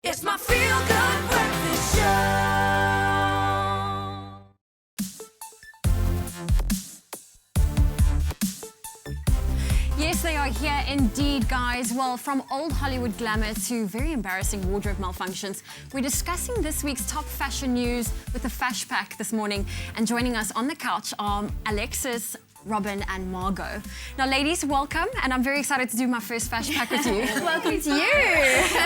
It's my feel-good breakfast show. Yes, they are here indeed, guys. Well, from old Hollywood glamour to very embarrassing wardrobe malfunctions, we're discussing this week's top fashion news with the Fash Pack this morning. And joining us on the couch are Alexis, Robynne and Margaux. Now, ladies, welcome, and I'm very excited to do my first Fash Pack with you. Welcome to you.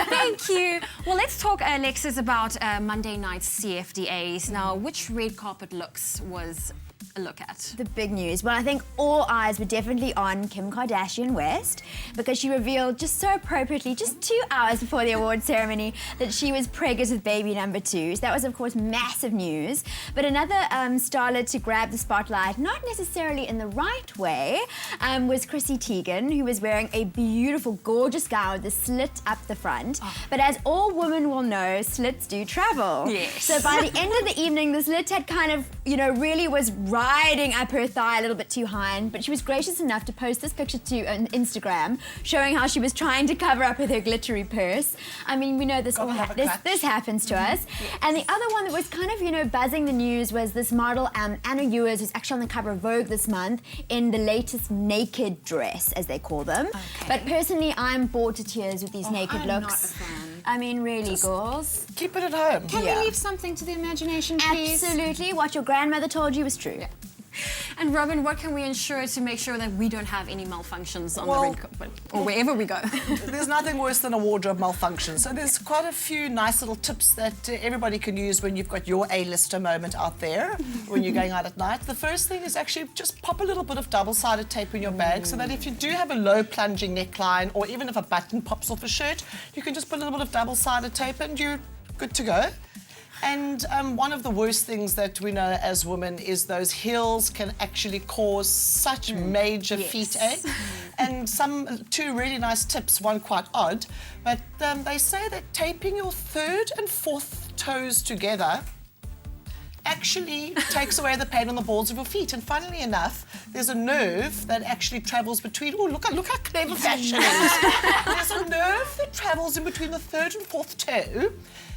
Thank you. Well, let's talk, Alexis, about Monday night's CFDAs. Now, which red carpet looks was a look at? The big news. Well, I think all eyes were definitely on Kim Kardashian West because she revealed just so appropriately, just 2 hours before the award ceremony, that she was pregnant with baby number 2. So that was, of course, massive news. But another starlet to grab the spotlight, not necessarily in the right way, was Chrissy Teigen, who was wearing a beautiful, gorgeous gown with a slit up the front. Oh. But as all women will know, slits do travel. Yes. So by the end of the evening, the slit had kind of, really was riding up her thigh a little bit too high, but she was gracious enough to post this picture to Instagram, showing how she was trying to cover up with her glittery purse. I mean, we know this this happens to us. Yes. And the other one that was kind of, buzzing the news was this model, Anna Ewers, who's actually on the cover of Vogue this month in the latest naked dress, as they call them. Okay. But personally, I'm bored to tears with these naked looks. Not a fan. I mean, really, girls. Keep it at home. Can we leave something to the imagination, please? Absolutely. What your grandmother told you was true. Yeah. And Robynne, what can we ensure to make sure that we don't have any malfunctions on the red carpet or wherever we go? There's nothing worse than a wardrobe malfunction. So there's quite a few nice little tips that everybody can use when you've got your A-lister moment out there, when you're going out at night. The first thing is actually just pop a little bit of double-sided tape in your bag so that if you do have a low plunging neckline, or even if a button pops off a shirt, you can just put a little bit of double-sided tape and you're good to go. And one of the worst things that we know as women is those heels can actually cause such major feet ache. And two really nice tips, one quite odd, but they say that taping your 3rd and 4th toes together actually takes away the pain on the balls of your feet. And funnily enough, there's a nerve that actually travels between... Oh, look how clever fashion is. There's a nerve that travels in between the 3rd and 4th toe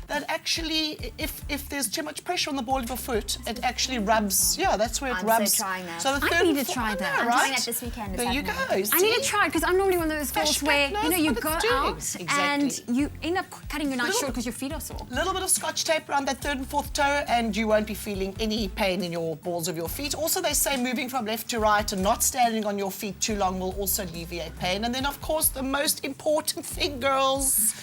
that actually, if there's too much pressure on the ball of your foot, it actually rubs. Yeah, that's where it rubs. I'm so trying that. So the I need to try that. I'm trying that this weekend. There you go. I need to try it because I'm normally one of those girls where you go out and you end up cutting your night short because your feet are sore. A little bit of scotch tape around that 3rd and 4th toe, and you won't be feeling any pain in your balls of your feet. Also, they say moving from left to right and not standing on your feet too long will also alleviate pain. And then, of course, the most important thing, girls,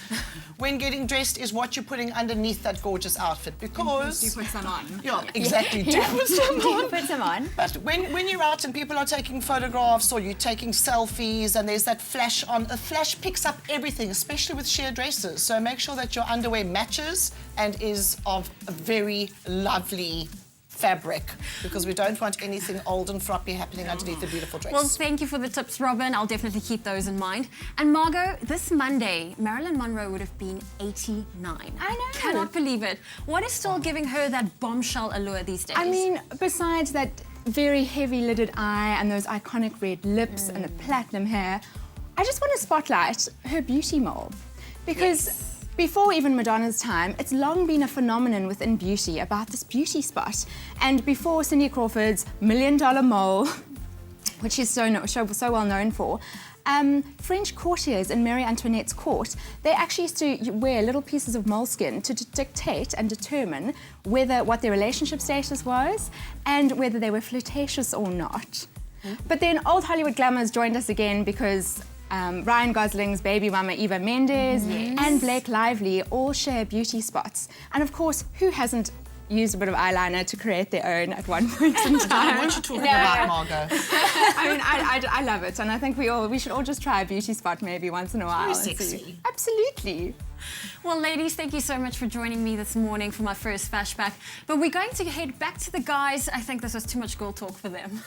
when getting dressed is what you're putting underneath that gorgeous outfit, because... Do you put some on? Yeah, exactly. Do put some on. Put some on. But when you're out and people are taking photographs or you're taking selfies and there's that flash on, a flash picks up everything, especially with sheer dresses. So make sure that your underwear matches and is of a very lovely fabric, because we don't want anything old and floppy happening underneath the beautiful dress. Well, thank you for the tips, Robynne. I'll definitely keep those in mind. And Margaux, this Monday, Marilyn Monroe would have been 89. I know. Cannot believe it. What is still giving her that bombshell allure these days? I mean, besides that very heavy-lidded eye and those iconic red lips and the platinum hair, I just want to spotlight her beauty mole. Because before even Madonna's time, it's long been a phenomenon within beauty about this beauty spot. And before Cindy Crawford's $1 million mole, which she's so well known for, French courtiers in Marie Antoinette's court, they actually used to wear little pieces of moleskin to dictate and determine what their relationship status was and whether they were flirtatious or not. But then old Hollywood glamour's joined us again because Ryan Gosling's baby mama Eva Mendes and Blake Lively all share beauty spots. And of course, who hasn't used a bit of eyeliner to create their own at one point in time? What are you talking about, Margaux? I mean, I love it, and I think we should all just try a beauty spot maybe once in a while. Very sexy. Absolutely. Well, ladies, thank you so much for joining me this morning for my first Fash Pack. But we're going to head back to the guys. I think this was too much girl talk for them.